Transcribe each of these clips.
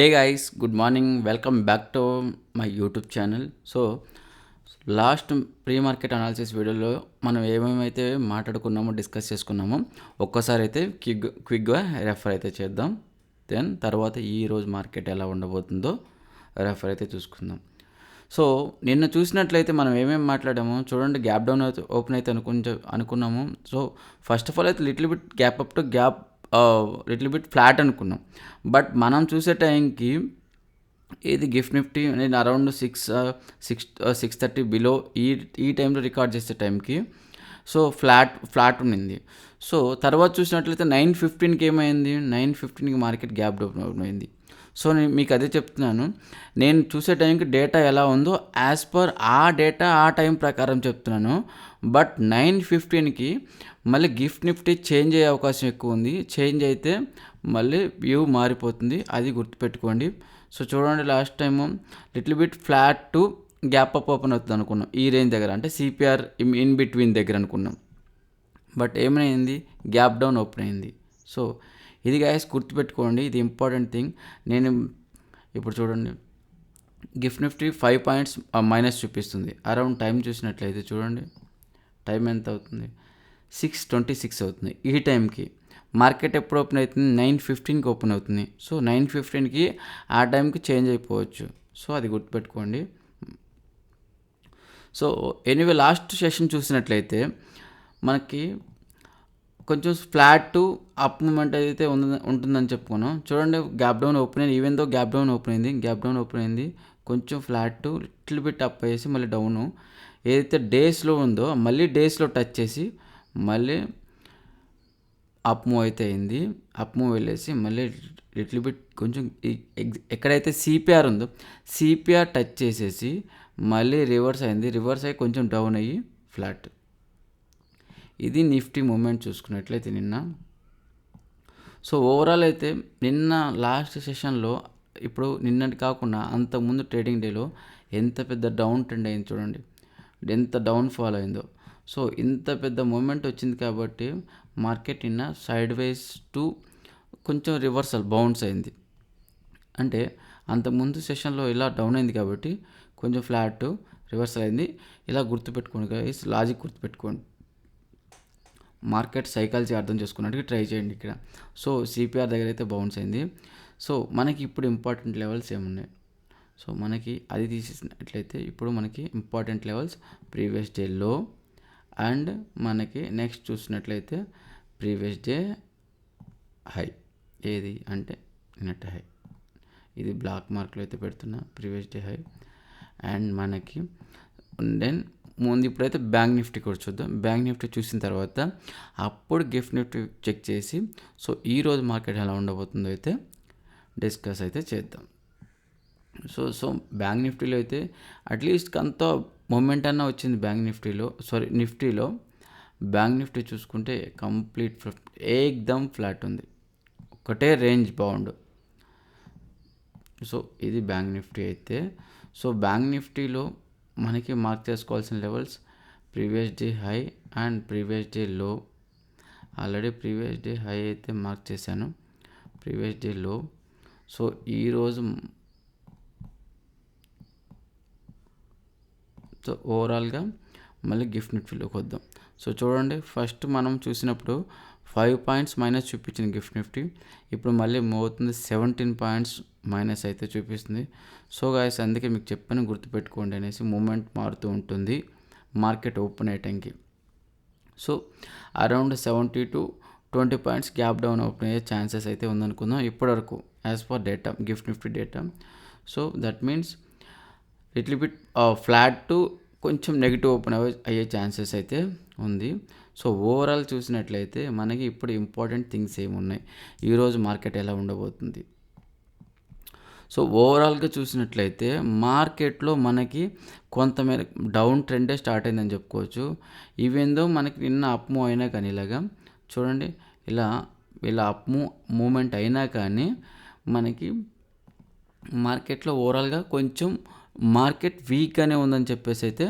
Hey guys, good morning. Welcome back to my YouTube channel. So last pre market analysis వీడియోలో మనం ఏమేమైతే మాట్లాడుకున్నామో, discuss చేసుకున్నామో ఒక్కసారి అయితే క్విక్గా రెఫర్ అయితే చేద్దాం. దెన్ తర్వాత ఈరోజు మార్కెట్ ఎలా ఉండబోతుందో రెఫర్ అయితే చూసుకుందాం. సో నిన్న చూసినట్లయితే మనం ఏమేమి మాట్లాడామో చూడండి. గ్యాప్ డౌన్ అయితే ఓపెన్ అయితే అనుకున్నాము. సో ఫస్ట్ ఆఫ్ ఆల్ అయితే little bit gap up to gap little bit flat అనుకున్నాం. బట్ మనం చూసే టైంకి ఇది గిఫ్ట్ నిఫ్టీ నేను అరౌండ్ 6:30 బిలో ఈ టైంలో రికార్డ్ చేసే టైంకి సో ఫ్లాట్ ఉండింది. సో తర్వాత చూసినట్లయితే 9:15కి ఏమైంది, 9:15కి మార్కెట్ గ్యాప్ డౌన్ అయింది. సో నేను మీకు అదే చెప్తున్నాను, నేను చూసే టైంకి డేటా ఎలా ఉందో యాజ్ పర్ ఆ డేటా ఆ టైం ప్రకారం చెప్తున్నాను. బట్ 9:15కి మళ్ళీ గిఫ్ట్ నిఫ్టీ చేంజ్ అయ్యే అవకాశం ఎక్కువ ఉంది. చేంజ్ అయితే మళ్ళీ వ్యూ మారిపోతుంది, అది గుర్తుపెట్టుకోండి. సో చూడండి, last time little bit flat to gap up open అవుతుంది అనుకున్నాం ఈ రేంజ్ దగ్గర, అంటే సిపిఆర్ ఇన్ బిట్వీన్ దగ్గర అనుకున్నాం. బట్ ఏమైంది, గ్యాప్ డౌన్ ఓపెన్ అయింది. సో ఇది గైస్ గుర్తుపెట్టుకోండి, ఇది ఇంపార్టెంట్ థింగ్. నేను ఇప్పుడు చూడండి, గిఫ్ట్ నిఫ్టీ 5 పాయింట్స్ మైనస్ చూపిస్తుంది. అరౌండ్ టైం చూసినట్లయితే చూడండి, టైం ఎంత అవుతుంది, 6:26 అవుతుంది. ఈ టైంకి మార్కెట్ ఎప్పుడు ఓపెన్ అవుతుంది, 9:15కి ఓపెన్ అవుతుంది. సో 9:15కి ఆ టైంకి చేంజ్ అయిపోవచ్చు. సో అది గుర్తుపెట్టుకోండి. సో ఎనీవే లాస్ట్ సెషన్ చూసినట్లయితే మనకి కొంచెం ఫ్లాట్ టు అప్ మూమెంట్ అయితే ఉంటుందని చెప్పుకున్నాం. చూడండి, గ్యాప్ డౌన్ ఓపెన్ అయింది. Even though gap down open అయింది, కొంచెం flat to little bit up అయ్యేసి మళ్ళీ డౌను ఏదైతే డేస్లో ఉందో మళ్ళీ డేస్లో టచ్ చేసి మళ్ళీ అప్ మూవ్ అయితే అయింది. అప్ మూవ్ వెళ్ళేసి మళ్ళీ లిటిల్ బిట్ కొంచెం ఎక్కడైతే సిపిఆర్ ఉందో సిపిఆర్ టచ్ చేసేసి మళ్ళీ రివర్స్ అయింది. రివర్స్ అయ్యి కొంచెం డౌన్ అయ్యి ఫ్లాట్. ఇది నిఫ్టీ మూమెంట్ చూసుకున్నట్లయితే నిన్న. సో ఓవరాల్ అయితే నిన్న లాస్ట్ సెషన్లో, ఇప్పుడు నిన్నటి కాకుండా అంతకుముందు ట్రేడింగ్ డేలో ఎంత పెద్ద డౌన్ ట్రెండ్ అయింది చూడండి, ఎంత డౌన్ ఫాల్ అయిందో. సో ఇంత పెద్ద మూమెంట్ వచ్చింది కాబట్టి మార్కెట్ నిన్న సైడ్ వైజ్ టు కొంచెం రివర్సల్ బౌన్స్ అయింది. అంటే అంతకుముందు సెషన్లో ఇలా డౌన్ అయింది కాబట్టి కొంచెం ఫ్లాట్ రివర్సల్ అయింది. ఇలా గుర్తుపెట్టుకోండి గైస్, లాజిక్ గుర్తుపెట్టుకోండి. మార్కెట్ సైకాలజీ అర్థం చేసుకున్నట్టుగా ట్రై చేయండి ఇక్కడ. సో సిపిఆర్ దగ్గర అయితే బౌన్స్ అయింది. సో మనకి ఇప్పుడు ఇంపార్టెంట్ లెవెల్స్ ఏమున్నాయి, సో మనకి అది తీసేసినట్లయితే ఇప్పుడు మనకి ఇంపార్టెంట్ లెవెల్స్ ప్రీవియస్ డే లో అండ్ మనకి నెక్స్ట్ చూసినట్లయితే ప్రీవియస్ డే హై. ఏది అంటే నిన్నటి హై, ఇది బ్లాక్ మార్క్లో అయితే పెడుతున్నా ప్రీవియస్ డే హై. అండ్ మనకి దెన్ ముందు ఇప్పుడైతే బ్యాంక్ నిఫ్టీ కూడా చూద్దాం. బ్యాంక్ నిఫ్టీ చూసిన తర్వాత అప్పుడు గిఫ్ట్ నిఫ్టీ చెక్ చేసి సో ఈరోజు మార్కెట్ ఎలా ఉండబోతుందో అయితే డిస్కస్ అయితే చేద్దాం. సో బ్యాంక్ నిఫ్టీలో అయితే అట్లీస్ట్ కొంత మూమెంట్ అన్న వచ్చింది నిఫ్టీలో. బ్యాంక్ నిఫ్టీ చూసుకుంటే కంప్లీట్ ఏకదమ్ ఫ్లాట్ ఉంది, ఒకటే రేంజ్ బౌండ్. సో ఇది బ్యాంక్ నిఫ్టీ అయితే. సో బ్యాంక్ నిఫ్టీలో మనకి మార్క్ చేసుకోవాల్సిన levels previous day high and previous day లో. ఆల్రెడీ ప్రీవియస్ డే హై అయితే మార్క్ చేశాను, ప్రీవియస్ డే లో. సో ఈరోజు సో ఓవరాల్గా మళ్ళీ గిఫ్ట్ నిఫ్టీలోకి వద్దాం. సో చూడండి, ఫస్ట్ మనం చూసినప్పుడు 5 పాయింట్స్ మైనస్ చూపించింది గిఫ్ట్ నిఫ్టీ, ఇప్పుడు మళ్ళీ మూవ్ అవుతుంది 17 పాయింట్స్ మైనస్ అయితే చూపిస్తుంది. సో గాయస్, అందుకే మీకు చెప్పని గుర్తుపెట్టుకోండి అనేసి, మూమెంట్ మారుతూ ఉంటుంది మార్కెట్ ఓపెన్ అయ్యేటానికి. So around 70 to 20 points gap down open అయ్యే ఛాన్సెస్ అయితే ఉందనుకుందాం ఇప్పటివరకు as per data, Gift Nifty data. So that means little bit flat to కొంచెం నెగిటివ్ ఓపెన్ అయ్యే ఛాన్సెస్ అయితే ఉంది. సో ఓవరాల్ చూసినట్లయితే మనకి ఇప్పుడు ఇంపార్టెంట్ థింగ్స్ ఏమున్నాయి, ఈరోజు మార్కెట్ ఎలా ఉండబోతుంది. సో ఓవరాల్గా చూసినట్లయితే మార్కెట్లో మనకి కొంతమేర డౌన్ ట్రెండే స్టార్ట్ అయిందని చెప్పుకోవచ్చు. ఈవెన్ దో మనకి నిన్న అప్ మూవ్ అయినా కానీ ఇలాగా చూడండి, ఇలా అప్ మూమెంట్ అయినా కానీ మనకి మార్కెట్లో ఓవరాల్గా కొంచెం మార్కెట్ వీక్గానే ఉందని చెప్పేసి అయితే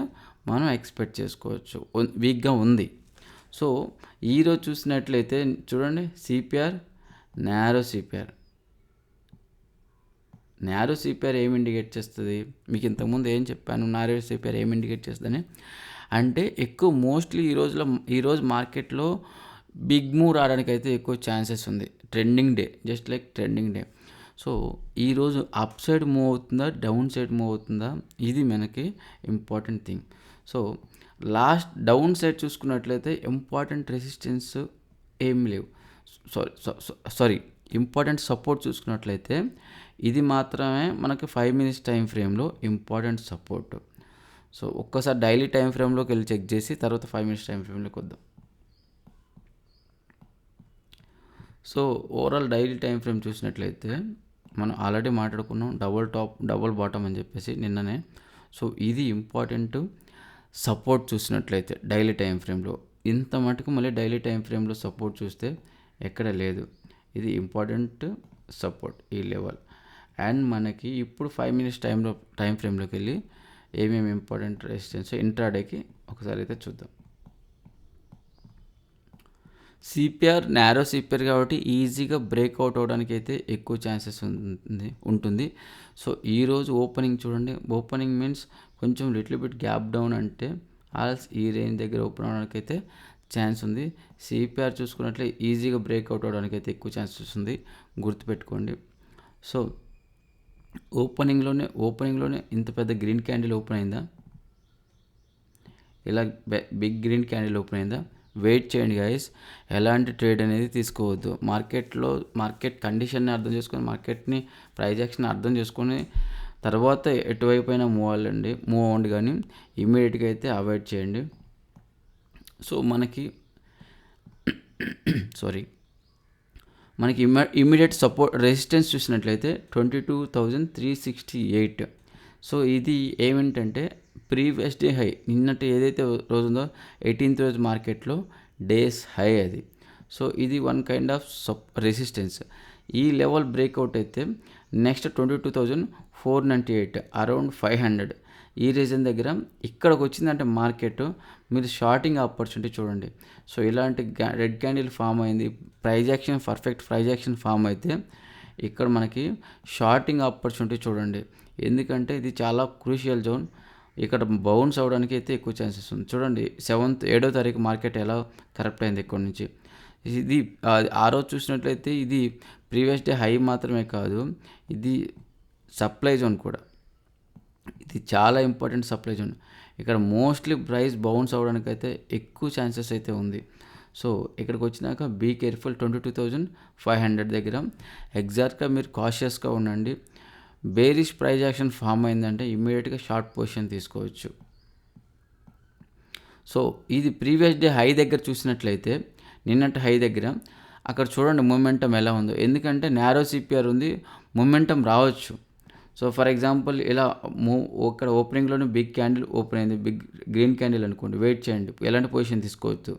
మనం ఎక్స్పెక్ట్ చేసుకోవచ్చు, వీక్గా ఉంది. సో ఈరోజు చూసినట్లయితే చూడండి, CPR narrow CPR narrow CPR ఏమి ఇండికేట్ చేస్తుంది? మీకు ఇంతకుముందు ఏం చెప్పాను, నారో సిపిఆర్ ఏమి ఇండికేట్ చేస్తుందని. అంటే ఎక్కువ మోస్ట్లీ ఈరోజు మార్కెట్లో బిగ్ మూవ్ రావడానికి అయితే ఎక్కువ ఛాన్సెస్ ఉంది. Trending day, just like trending day. So ఈరోజు అప్ సైడ్ మూవ్ అవుతుందా, డౌన్ సైడ్ మూవ్ అవుతుందా, ఇది మనకి important thing. So last down side చూసుకున్నట్లయితే ఇంపార్టెంట్ రెసిస్టెన్స్ ఏం లేవు. సారీ ఇంపార్టెంట్ సపోర్ట్ చూసుకున్నట్లయితే ఇది మాత్రమే మనకి 5 minutes టైం ఫ్రేమ్లో ఇంపార్టెంట్ సపోర్ట్. సో ఒక్కసారి డైలీ టైం ఫ్రేమ్లోకి వెళ్ళి చెక్ చేసి తర్వాత 5 minutes టైం ఫ్రేమ్లోకి వద్దాం. So overall daily time frame చూసినట్లయితే మనం ఆల్రెడీ మాట్లాడుకున్నాం డబుల్ టాప్ డబుల్ బాటమ్ అని చెప్పేసి నిన్ననే. సో ఇది ఇంపార్టెంట్ సపోర్ట్ చూసినట్లయితే డైలీ టైం ఫ్రేమ్లో ఇంత మటుకు మళ్ళీ డైలీ టైం ఫ్రేమ్లో సపోర్ట్ చూస్తే ఎక్కడ లేదు. ఇది ఇంపార్టెంట్ సపోర్ట్ ఈ లెవెల్. అండ్ మనకి ఇప్పుడు 5 minutes టైం ఫ్రేమ్లోకి వెళ్ళి ఏమేమి ఇంపార్టెంట్ రెసిస్టెన్స్ ఇంట్రాడేకి ఒకసారి అయితే చూద్దాం. సిపిఆర్ నారో సిపిఆర్ కాబట్టి ఈజీగా బ్రేక్అవుట్ అవడానికి అయితే ఎక్కువ ఛాన్సెస్ ఉంటుంది. సో ఈరోజు ఓపెనింగ్ చూడండి, ఓపెనింగ్ మీన్స్ కొంచెం లిటిల్ బిట్ గ్యాప్ డౌన్ అంటే ఆల్స్ ఈ రేంజ్ దగ్గర ఓపెన్ అవడానికి అయితే ఛాన్స్ ఉంది. సిపిఆర్ చూసుకున్నట్లే ఈజీగా బ్రేక్అవుట్ అవడానికి అయితే ఎక్కువ ఛాన్సెస్ ఉంది, గుర్తుపెట్టుకోండి. సో ఓపెనింగ్లోనే ఇంత పెద్ద గ్రీన్ క్యాండిల్ ఓపెన్ అయిందా, ఇలా బిగ్ గ్రీన్ క్యాండిల్ ఓపెన్ అయిందా, వెయిట్ చేయండి గైస్. ఎలాంటి ట్రేడ్ అనేది తీసుకోవద్దు. మార్కెట్ కండిషన్ని అర్థం చేసుకొని, మార్కెట్ని ప్రైస్ యాక్షన్ అర్థం చేసుకొని తర్వాత ఎటువైపు అయినా మూవ్ అవ్వండి, కానీ ఇమీడియట్గా అయితే అవాయిడ్ చేయండి. సో మనకి ఇమీడియట్ సపోర్ట్ రెసిస్టెన్స్ చూసినట్లయితే 22,368. సో ఇది ఏమిటంటే ప్రీవియస్ డే హై, నిన్నటి ఏదైతే రోజు ఉందో 18th రోజు మార్కెట్లో డేస్ హై అది. సో ఇది వన్ కైండ్ ఆఫ్ రెసిస్టెన్స్. ఈ లెవెల్ బ్రేక్అవుట్ అయితే నెక్స్ట్ 22,498 అరౌండ్ 500 ఈ రీజన్ దగ్గర ఇక్కడికి వచ్చిందంటే మార్కెట్ మీరు షార్టింగ్ ఆపర్చునిటీ చూడండి. సో ఇలాంటి రెడ్ క్యాండిల్ ఫామ్ అయింది, పర్ఫెక్ట్ ప్రైజ్ యాక్షన్ ఫామ్ అయితే ఇక్కడ మనకి షార్టింగ్ ఆపర్చునిటీ చూడండి. ఎందుకంటే ఇది చాలా క్రూషియల్ జోన్. ఇక్కడ బౌన్స్ అవ్వడానికి అయితే ఎక్కువ ఛాన్సెస్ ఉంది. చూడండి 7వ తారీఖు మార్కెట్ ఎలా కరెక్ట్ అయింది ఇక్కడ నుంచి. ఇది ఆ రోజు చూసినట్లయితే ఇది ప్రీవియస్ డే హై మాత్రమే కాదు, ఇది సప్లై జోన్ కూడా. ఇది చాలా ఇంపార్టెంట్ సప్లై జోన్. ఇక్కడ మోస్ట్లీ ప్రైస్ బౌన్స్ అవ్వడానికి అయితే ఎక్కువ ఛాన్సెస్ అయితే ఉంది. సో ఇక్కడికి వచ్చినాక బీ కేర్ఫుల్. 22,500 దగ్గర ఎగ్జాక్ట్గా మీరు కాషియస్గా ఉండండి. బేరిష్ ప్రైజ్ యాక్షన్ ఫామ్ అయిందంటే ఇమ్మీడియట్గా షార్ట్ పొజిషన్ తీసుకోవచ్చు. సో ఇది ప్రీవియస్ డే హై దగ్గర చూసినట్లయితే నిన్నటి హై దగ్గర అక్కడ చూడండి మొమెంటం ఎలా ఉందో. ఎందుకంటే నారో సిపిఆర్ ఉంది, మొమెంటం రావచ్చు. సో ఫర్ ఎగ్జాంపుల్ ఇలా ఇక్కడ ఓపెనింగ్లోనే బిగ్ క్యాండిల్ ఓపెన్ అయింది, బిగ్ గ్రీన్ క్యాండిల్ అనుకోండి, వెయిట్ చేయండి, ఎలాంటి పొజిషన్ తీసుకోవచ్చు.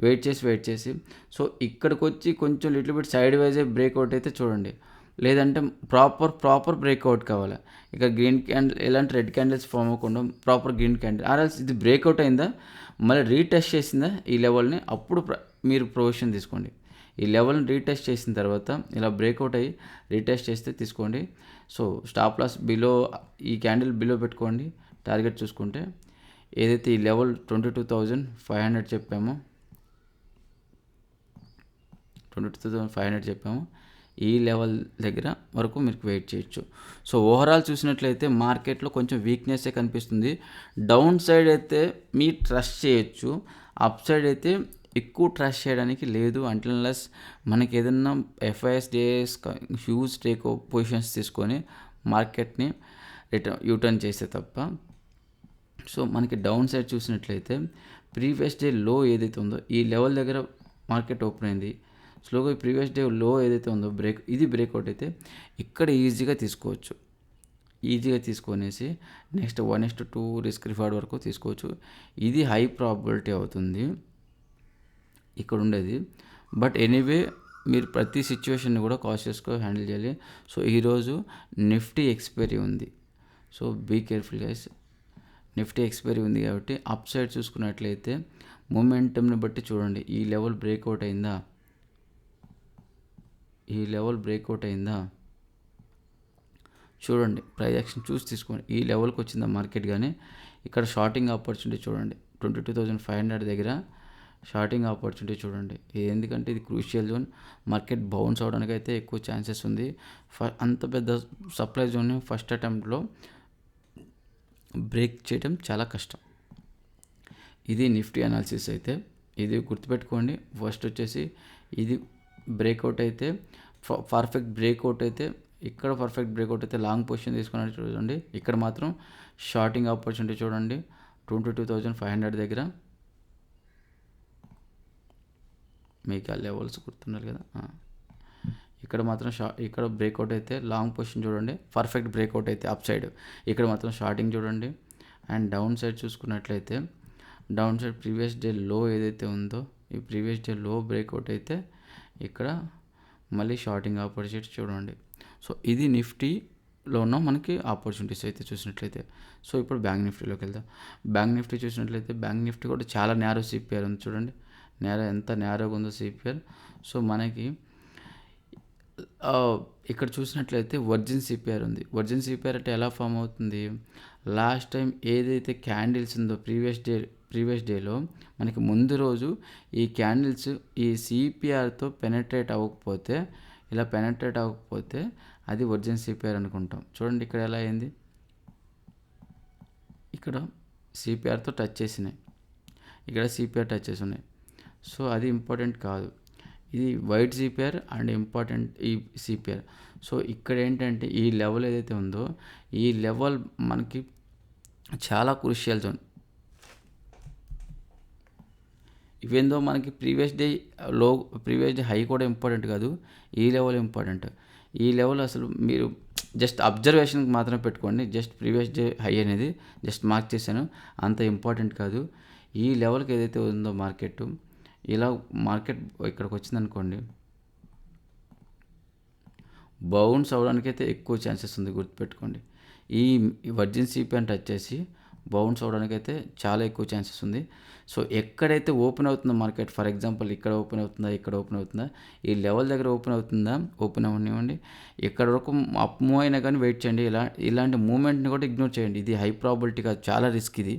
వెయిట్ చేసి సో ఇక్కడికి వచ్చి కొంచెం little bit side yj breakout అయితే చూడండి. లేదంటే ప్రాపర్ బ్రేక్అవుట్ కావాలి. ఇక గ్రీన్ క్యాండిల్ ఎలాంటి రెడ్ క్యాండిల్స్ ఫామ్ అవ్వకుండా ప్రాపర్ గ్రీన్ క్యాండిల్ ఆర్ఎల్స్ ఇది బ్రేక్అవుట్ అయిందా, మళ్ళీ రీటెస్ట్ చేసిందా ఈ లెవెల్ని, అప్పుడు మీరు ప్రొవిజన్ తీసుకోండి. ఈ లెవెల్ని రీటెస్ట్ చేసిన తర్వాత ఇలా బ్రేక్అవుట్ అయ్యి రీటెస్ట్ చేస్తే తీసుకోండి. సో స్టాప్ లాస్ బిలో, ఈ క్యాండిల్ బిలో పెట్టుకోండి. టార్గెట్ చూసుకుంటే ఏదైతే ఈ లెవెల్ 22,500 చెప్పామో, 22,500 చెప్పామో ఈ లెవెల్ దగ్గర వరకు మీరు వెయిట్ చేయొచ్చు. సో ఓవరాల్ చూసినట్లయితే మార్కెట్లో కొంచెం వీక్నెస్సే కనిపిస్తుంది. డౌన్ సైడ్ అయితే మీరు ట్రస్ట్ చేయొచ్చు, అప్ సైడ్ అయితే ఎక్కువ ట్రస్ట్ చేయడానికి లేదు. అన్లెస్ మనకి ఏదన్నా FIS హ్యూజ్ టేక్ పొజిషన్స్ తీసుకొని మార్కెట్ని యూటర్న్ చేస్తే తప్ప. సో మనకి డౌన్ సైడ్ చూసినట్లయితే ప్రీవియస్ డే లో ఏదైతే ఉందో ఈ లెవెల్ దగ్గర మార్కెట్ ఓపెన్ అయింది. స్లోగా ప్రీవియస్ డే లో ఏదైతే ఉందో ఇది బ్రేక్అవుట్ అయితే ఇక్కడ ఈజీగా తీసుకోవచ్చు. ఈజీగా తీసుకొనేసి నెక్స్ట్ 1:2 రిస్క్ రివార్డ్ వరకు తీసుకోవచ్చు. ఇది హై ప్రాబిలిటీ అవుతుంది ఇక్కడ ఉండేది. బట్ ఎనీవే మీరు ప్రతి సిచ్యువేషన్ని కూడా కాషియస్గా హ్యాండిల్ చేయాలి. సో ఈరోజు నిఫ్టీ ఎక్స్పైరీ ఉంది. So be careful guys. Nifty expiry ఉంది కాబట్టి అప్ సైడ్ చూసుకున్నట్లయితే మొమెంటమ్ని బట్టి చూడండి. ఈ లెవెల్ బ్రేక్అవుట్ అయిందా చూడండి ప్రైస్ యాక్షన్ చూసి తీసుకోండి. ఈ లెవెల్కి వచ్చిందా మార్కెట్ కానీ ఇక్కడ షార్టింగ్ ఆపర్చునిటీ చూడండి 22,500 దగ్గర షార్టింగ్ ఆపర్చునిటీ చూడండి. ఎందుకంటే ఇది క్రూషియల్ జోన్, మార్కెట్ బౌన్స్ అవడానికి అయితే ఎక్కువ ఛాన్సెస్ ఉంది. అంత పెద్ద సప్లై జోన్ని ఫస్ట్ అటెంప్ట్లో బ్రేక్ చేయడం చాలా కష్టం. ఇది నిఫ్టీ అనాలిసిస్ అయితే ఇది గుర్తుపెట్టుకోండి. ఫస్ట్ వచ్చేసి ఇది బ్రేక్అవుట్ అయితే పర్ఫెక్ట్ బ్రేక్అవుట్ అయితే ఇక్కడ పర్ఫెక్ట్ బ్రేక్అవుట్ అయితే లాంగ్ పొజిషన్ తీసుకున్నట్టు చూడండి. ఇక్కడ మాత్రం షార్టింగ్ ఆపర్చునిటీ చూడండి 22,500 దగ్గర. మీకు ఆ లెవెల్స్ గుర్తున్నారు కదా. ఇక్కడ మాత్రం ఇక్కడ బ్రేక్అవుట్ అయితే లాంగ్ పొజిషన్ చూడండి, పర్ఫెక్ట్ బ్రేక్అవుట్ అయితే అప్ సైడ్. ఇక్కడ మాత్రం షార్టింగ్ చూడండి. అండ్ డౌన్ సైడ్ చూసుకున్నట్లయితే డౌన్ సైడ్ ప్రీవియస్ డే లో ఏదైతే ఉందో ఈ ప్రీవియస్ డే లో బ్రేక్అవుట్ అయితే ఇక్కడ మళ్ళీ షార్టింగ్ ఆపర్చునిటీ చూడండి. సో ఇది నిఫ్టీలో ఉన్న మనకి ఆపర్చునిటీస్ అయితే చూసినట్లయితే. సో ఇప్పుడు బ్యాంక్ నిఫ్టీలోకి వెళ్దాం. బ్యాంక్ నిఫ్టీ చూసినట్లయితే బ్యాంక్ నిఫ్టీ కూడా చాలా నేరో సిపిఆర్ ఉంది చూడండి. ఎంత నేరోగా ఉందో సిపిఆర్. సో మనకి ఇక్కడ చూసినట్లయితే వర్జిన్ సిపిఆర్ ఉంది. వర్జిన్ సిపిఆర్ అంటే ఎలా ఫామ్ అవుతుంది, లాస్ట్ టైం ఏదైతే క్యాండిల్స్ ఉందో ప్రీవియస్ డేలో మనకి ముందు రోజు ఈ క్యాండిల్స్ ఈ సిపిఆర్తో పెనట్రేట్ అవ్వకపోతే అది వర్జిన్ సిపిఆర్ అనుకుంటాం. చూడండి ఇక్కడ ఎలా అయింది, ఇక్కడ సిపిఆర్తో టచ్ చేసినాయి, ఇక్కడ సిపిఆర్ టచ్ చేసి ఉన్నాయి. సో అది ఇంపార్టెంట్ కాదు, ఇది వైట్ సిపిఆర్ అండ్ ఇంపార్టెంట్ ఈ సిపిఆర్. సో ఇక్కడ ఏంటంటే ఈ లెవెల్ ఏదైతే ఉందో ఈ లెవెల్ మనకి చాలా క్రూషియల్ జోన్. ఇవేందో మనకి ప్రీవియస్ డే హై కూడా ఇంపార్టెంట్ కాదు, ఈ లెవెల్ ఇంపార్టెంట్. ఈ లెవెల్ అసలు మీరు జస్ట్ అబ్జర్వేషన్కి మాత్రమే పెట్టుకోండి. జస్ట్ ప్రీవియస్ డే హై అనేది జస్ట్ మార్క్ చేశాను, అంత ఇంపార్టెంట్ కాదు. ఈ లెవెల్కి ఏదైతే ఉందో మార్కెట్ ఇక్కడికి వచ్చిందనుకోండి బౌన్స్ అవడానికి అయితే ఎక్కువ ఛాన్సెస్ ఉంది, గుర్తుపెట్టుకోండి. ఈ వర్జిన్ సిపిఆర్ టచ్ చేసి బౌన్స్ అవడానికి అయితే చాలా ఎక్కువ ఛాన్సెస్ ఉంది. సో ఎక్కడైతే ఓపెన్ అవుతుందో మార్కెట్, ఫర్ ఎగ్జాంపుల్ ఇక్కడ ఓపెన్ అవుతుందా, ఈ లెవెల్ దగ్గర ఓపెన్ అవ్వనివ్వండి, ఎక్కడ వరకు అప్ మూవ్ అయినా కానీ వెయిట్ చేయండి. ఇలాంటి మూమెంట్ని కూడా ఇగ్నోర్ చేయండి. ఇది హై ప్రాబిలిటీ కాదు, చాలా రిస్క్ ఇది.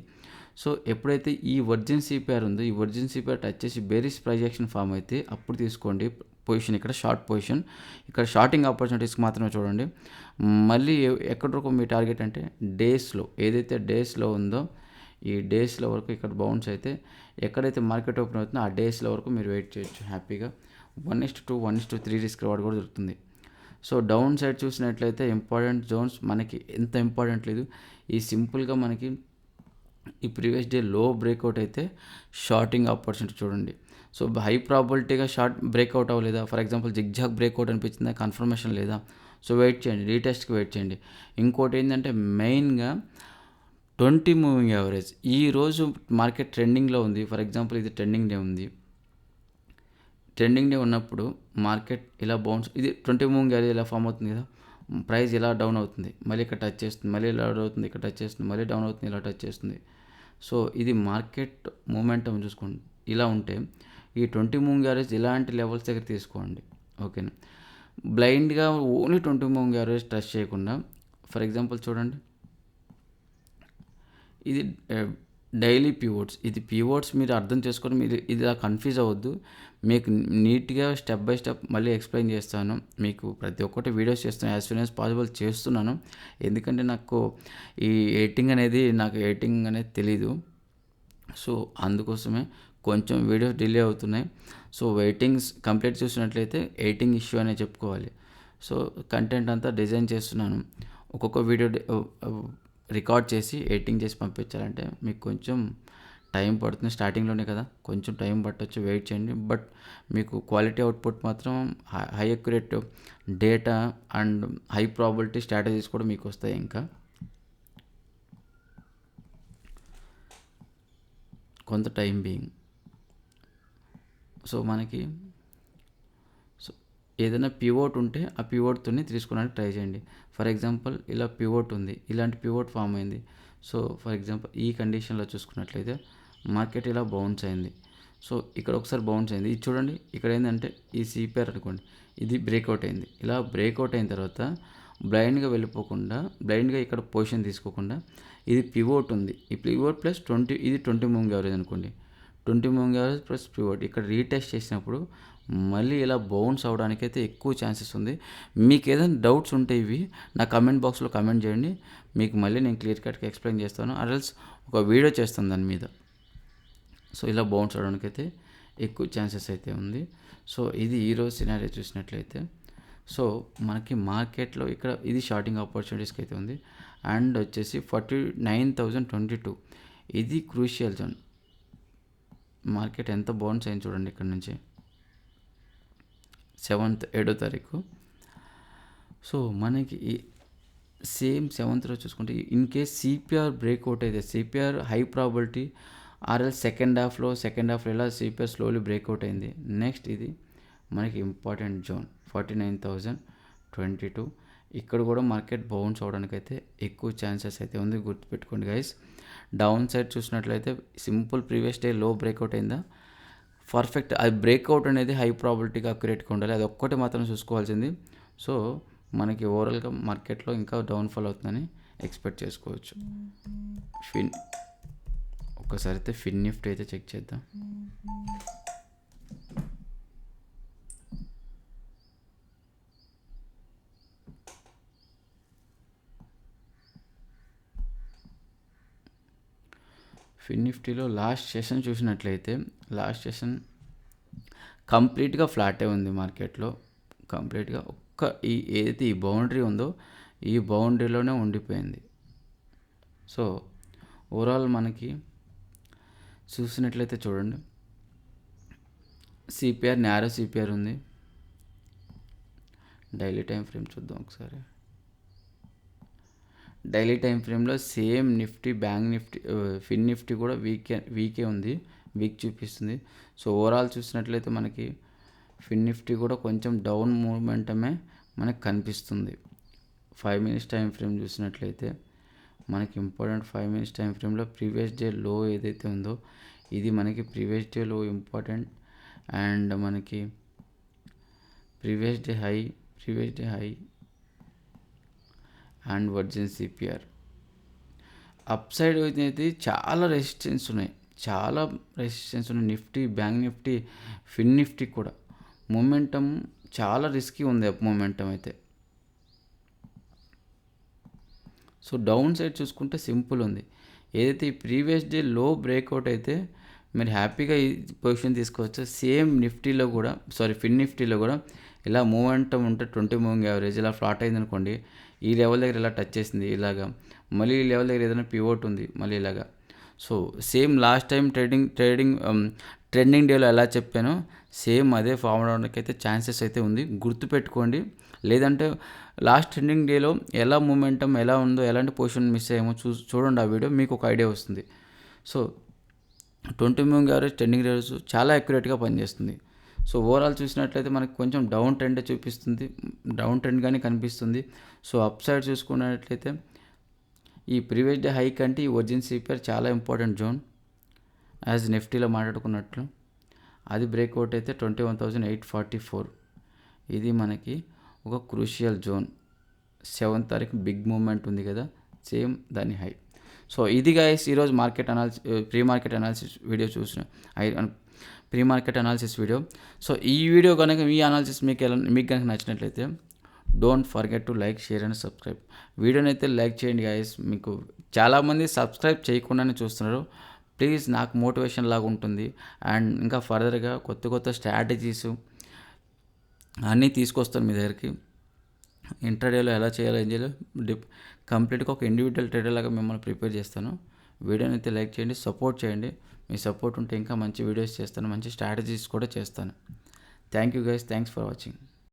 సో ఎప్పుడైతే ఈ వర్జిన్ సిపిఆర్ ఉందో ఈ వర్జిన్ సిపిఆర్ టచ్ చేసి బేరిష్ ప్రైస్ యాక్షన్ ఫామ్ అయితే అప్పుడు తీసుకోండి పొజిషన్. ఇక్కడ షార్ట్ పొజిషన్, ఇక్కడ షార్టింగ్ ఆపర్చునిటీస్కి మాత్రమే చూడండి. మళ్ళీ ఎక్కడి వరకు మీ టార్గెట్ అంటే డేస్లో ఏదైతే డేస్లో ఉందో ఈ డేస్లో వరకు ఇక్కడ బౌన్స్ అయితే ఎక్కడైతే మార్కెట్ ఓపెన్ అవుతుందో ఆ డేస్లో వరకు మీరు వెయిట్ చేయొచ్చు హ్యాపీగా. 1:2 1:3 రిస్క్ రివార్డ్ కూడా దొరుకుతుంది. సో డౌన్ సైడ్ చూసినట్లయితే ఇంపార్టెంట్ జోన్స్ మనకి ఎంత ఇంపార్టెంట్ లేదు. ఈ సింపుల్గా మనకి ఈ ప్రీవియస్ డే లో బ్రేక్అవుట్ అయితే షార్టింగ్ ఆపర్చునిటీ చూడండి. సో హై ప్రాబిలిటీగా షార్ట్ బ్రేక్అవుట్ అవ్వలేదా, ఫర్ ఎగ్జాంపుల్ జిగ్జాగ్ బ్రేక్అవుట్ అనిపించిందా, కన్ఫర్మేషన్ లేదా, సో వెయిట్ చేయండి, రీటెస్ట్కి వెయిట్ చేయండి. ఇంకోటి ఏంటంటే మెయిన్గా 20 మూవింగ్ యావరేజ్. ఈరోజు మార్కెట్ ట్రెండింగ్లో ఉంది, ఫర్ ఎగ్జాంపుల్ ఇది ట్రెండింగ్ డే ఉన్నప్పుడు మార్కెట్ ఇలా బౌన్స్, ఇది 20 మూవింగ్ యావరేజ్ ఇలా ఫామ్ అవుతుంది కదా, ప్రైస్ ఇలా డౌన్ అవుతుంది, మళ్ళీ ఇక్కడ టచ్ చేస్తుంది, మళ్ళీ ఇలా డౌన్ అవుతుంది, ఇక్కడ టచ్ చేస్తుంది, మళ్ళీ డౌన్ అవుతుంది, ఇలా టచ్ చేస్తుంది. సో ఇది మార్కెట్ మూమెంటం చూసుకోండి. ఇలా ఉంటే ఈ 20 మూవింగ్ యావరేజ్ ఇలాంటి లెవెల్స్ దగ్గర తీసుకోండి, ఓకేనా. బ్లైండ్గా ఓన్లీ 20 మూవింగ్ యావరేజ్ ట్రస్ట్ చేయకుండా, ఫర్ ఎగ్జాంపుల్ చూడండి ఇది డైలీ పివోట్స్. ఇది పివోట్స్ మీరు అర్థం చేసుకొని మీరు ఇది ఇలా కన్ఫ్యూజ్ అవ్వద్దు. మీకు నీట్గా స్టెప్ బై స్టెప్ మళ్ళీ ఎక్స్ప్లెయిన్ చేస్తాను. మీకు ప్రతి ఒక్కటి వీడియోస్ చేస్తాను, యాజ్ సూన్ యాజ్ పాసిబుల్ చేస్తున్నాను. ఎందుకంటే నాకు ఎడిటింగ్ అనేది తెలీదు. సో అందుకోసమే కొంచెం వీడియోస్ డిలే అవుతున్నాయి. సో వెయిటింగ్స్ కంప్లీట్ చూసినట్లయితే ఎడిటింగ్ ఇష్యూ అనే చెప్పుకోవాలి. సో కంటెంట్ అంతా డిజైన్ చేస్తున్నాను. ఒక్కొక్క వీడియో రికార్డ్ చేసి ఎడిటింగ్ చేసి పంపించాలంటే మీకు కొంచెం టైం పడుతుంది. స్టార్టింగ్లోనే కదా, కొంచెం టైం పట్టొచ్చు, వెయిట్ చేయండి. బట్ మీకు క్వాలిటీ అవుట్పుట్ మాత్రం high accurate data and high probability strategies కూడా మీకు వస్తాయి. ఇంకా కొంత టైం బీయింగ్. సో మనకి ఏదైనా పివోట్ ఉంటే ఆ పివోట్తోనే తీసుకోవడానికి ట్రై చేయండి. ఫర్ ఎగ్జాంపుల్ ఇలా పివోట్ ఉంది, ఇలాంటి పివోట్ ఫామ్ అయింది. సో ఫర్ ఎగ్జాంపుల్ ఈ కండిషన్లో చూసుకున్నట్లయితే మార్కెట్ ఇలా బౌన్స్ అయింది. సో ఇక్కడ ఒకసారి బౌన్స్ అయింది, ఇది చూడండి. ఇక్కడ ఏంటంటే ఈ సిపిఆర్ అనుకోండి, ఇది బ్రేక్అవుట్ అయింది. ఇలా బ్రేక్అవుట్ అయిన తర్వాత బ్లైండ్గా వెళ్ళిపోకుండా, బ్లైండ్గా ఇక్కడ పొజిషన్ తీసుకోకుండా, ఇది పివోట్ ఉంది, ఈ పివోట్ ప్లస్ 20, ఇది 20 మూవింగ్ యావరేజ్ అనుకోండి, 20 మూవింగ్ యావరేజ్ ప్లస్ పివోట్ ఇక్కడ రీటెస్ట్ చేసినప్పుడు మళ్ళీ ఇలా బౌన్స్ అవడానికి అయితే ఎక్కువ ఛాన్సెస్ ఉంది. మీకు ఏదైనా డౌట్స్ ఉంటే ఇవి నా కమెంట్ బాక్స్లో కమెంట్ చేయండి, మీకు మళ్ళీ నేను క్లియర్ కట్గా ఎక్స్ప్లెయిన్ చేస్తాను, అరల్స్ ఒక వీడియో చేస్తాను దాని మీద. సో ఇలా బౌన్స్ అవడానికి అయితే ఎక్కువ ఛాన్సెస్ అయితే ఉంది. సో ఇది ఈరోజు సినారియో చూసినట్లయితే, సో మనకి మార్కెట్లో ఇక్కడ ఇది షార్టింగ్ ఆపర్చునిటీస్కి అయితే ఉంది. అండ్ వచ్చేసి 49,022 ఇది క్రూషియల్ జోన్. మార్కెట్ ఎంత బౌన్స్ అయింది చూడండి ఇక్కడ నుంచి 7వ తారీఖు. సో మనకి సేమ్ 7th రోజు చూసుకుంటే ఇన్ కేస్ సిపిఆర్ బ్రేక్అవుట్ అయితే, CPR high probability RL second హాఫ్లో ఇలా సిపిఆర్ స్లోలీ బ్రేక్అవుట్ అయింది. నెక్స్ట్ ఇది మనకి ఇంపార్టెంట్ జోన్ 49,022 ఇక్కడ కూడా మార్కెట్ బౌన్స్ అవడానికి అయితే ఎక్కువ ఛాన్సెస్ అయితే ఉంది, గుర్తుపెట్టుకోండి గైస్. డౌన్ సైడ్ చూసినట్లయితే సింపుల్ ప్రీవియస్ డే లో బ్రేక్అవుట్ అయిందా, పర్ఫెక్ట్ అది బ్రేక్అవుట్ అనేది హై ప్రాబిలిటీగా అక్యురేట్గా ఉండాలి, అది ఒక్కటి మాత్రం చూసుకోవాల్సింది. సో మనకి ఓవరాల్గా మార్కెట్లో ఇంకా డౌన్ఫాల్ అవుతుందని ఎక్స్పెక్ట్ చేసుకోవచ్చు. ఒక్కసారి అయితే ఫిన్ నిఫ్టీ అయితే చెక్ చేద్దాం. ఫిన్ నిఫ్టీలో లాస్ట్ సెషన్ చూసినట్లయితే, లాస్ట్ సెషన్ కంప్లీట్గా ఫ్లాటే ఉంది మార్కెట్లో, కంప్లీట్గా ఏదైతే ఈ బౌండరీ ఉందో ఈ బౌండరీలోనే ఉండిపోయింది. సో ఓవరాల్ మనకి చూసినట్లయితే చూడండి, సిపిఆర్ నారో సిపిఆర్ ఉంది. డైలీ టైం ఫ్రేమ్ చూద్దాం ఒకసారి. డైలీ టైం ఫ్రేమ్లో సేమ్ నిఫ్టీ, బ్యాంక్ నిఫ్టీ, ఫిన్ నిఫ్టీ కూడా వీకే ఉంది, వీక్ చూపిస్తుంది. సో ఓవరాల్ చూసినట్లయితే మనకి ఫిన్ నిఫ్టీ కూడా కొంచెం డౌన్ మూవ్మెంటమే మనకు కనిపిస్తుంది. 5 minutes టైం ఫ్రేమ్ చూసినట్లయితే మనకి ఇంపార్టెంట్ 5 minutes టైం ఫ్రేమ్లో ప్రీవియస్ డే లో ఏదైతే ఉందో ఇది మనకి ప్రీవియస్ డే లో ఇంపార్టెంట్. అండ్ మనకి previous day high and virgin CPR up side అయితే చాలా రెసిస్టెన్స్ ఉన్నాయి, నిఫ్టీ, బ్యాంక్ నిఫ్టీ, ఫిన్ నిఫ్టీ కూడా మూమెంటం చాలా రిస్కీ ఉంది, అప్ మూమెంటం అయితే. సో డౌన్ సైడ్ చూసుకుంటే సింపుల్ ఉంది, ఏదైతే ఈ ప్రీవియస్ డే లో బ్రేక్అవుట్ అయితే మీరు హ్యాపీగా ఈ పొజిషన్ తీసుకోవచ్చు. సేమ్ నిఫ్టీలో కూడా, ఫిన్ నిఫ్టీలో కూడా ఇలా మూమెంటం ఉంటే 20 మూవింగ్ యావరేజ్ ఇలా ఫ్లాట్ అయింది అనుకోండి, ఈ లెవెల్ దగ్గర ఇలా టచ్ చేసింది ఇలాగా, మళ్ళీ ఈ లెవెల్ దగ్గర ఏదైనా పివోట్ ఉంది మళ్ళీ ఇలాగా. So same last time trending డేలో ఎలా చెప్పానో సేమ్ అదే ఫామ్ అవడానికి అయితే ఛాన్సెస్ అయితే ఉంది, గుర్తుపెట్టుకోండి. లేదంటే లాస్ట్ ట్రెండింగ్ డేలో ఎలా మూమెంటం ఎలా ఉందో, ఎలాంటి పొజిషన్ మిస్ అయ్యామో చూడండి ఆ వీడియో, మీకు ఒక ఐడియా వస్తుంది. So 20 moving average trending race చాలా అక్యురేట్గా పనిచేస్తుంది. సో ఓవరాల్ చూసినట్లయితే మనకి కొంచెం డౌన్ ట్రెండ్ చూపిస్తుంది, డౌన్ ట్రెండ్గానే కనిపిస్తుంది. సో అప్ సైడ్ చూసుకున్నట్లయితే ఈ ప్రీవియస్ డే హై కంటే ఈ వర్జిన్ సిపిఆర్ చాలా ఇంపార్టెంట్ జోన్, యాజ్ నిఫ్టీలో మాట్లాడుకున్నట్లు. అది బ్రేక్అవుట్ అయితే 21,844 ఇది మనకి ఒక క్రూషియల్ జోన్. 7th తారీఖు బిగ్ మూమెంట్ ఉంది కదా, సేమ్ దాని హై. సో ఇది గైస్ ఈరోజు pre market analysis video. So ఈ వీడియో కనుక ఈ అనాలిసిస్ మీకు కనుక నచ్చినట్లయితే don't forget to like, share and subscribe. వీడియోని అయితే లైక్ చేయండి గైస్, మీకు చాలామంది సబ్స్క్రైబ్ చేయకుండానే చూస్తున్నారు, ప్లీజ్ నాకు మోటివేషన్ లాగా ఉంటుంది. అండ్ ఇంకా ఫర్దర్గా కొత్త స్ట్రాటజీస్ అన్నీ తీసుకొస్తాను మీ దగ్గరికి. ఇంట్రాడేలో ఎలా చేయాలో ఏం చేయాలో కంప్లీట్గా ఒక ఇండివిజువల్ ట్రేడర్ లాగా మిమ్మల్ని ప్రిపేర్ చేస్తాను. వీడియోని అయితే లైక్ చేయండి, సపోర్ట్ చేయండి. మీ సపోర్ట్ ఉంటే ఇంకా మంచి వీడియోస్ చేస్తాను, మంచి స్ట్రాటజీస్ కూడా చేస్తాను. Thank you guys, thanks for watching.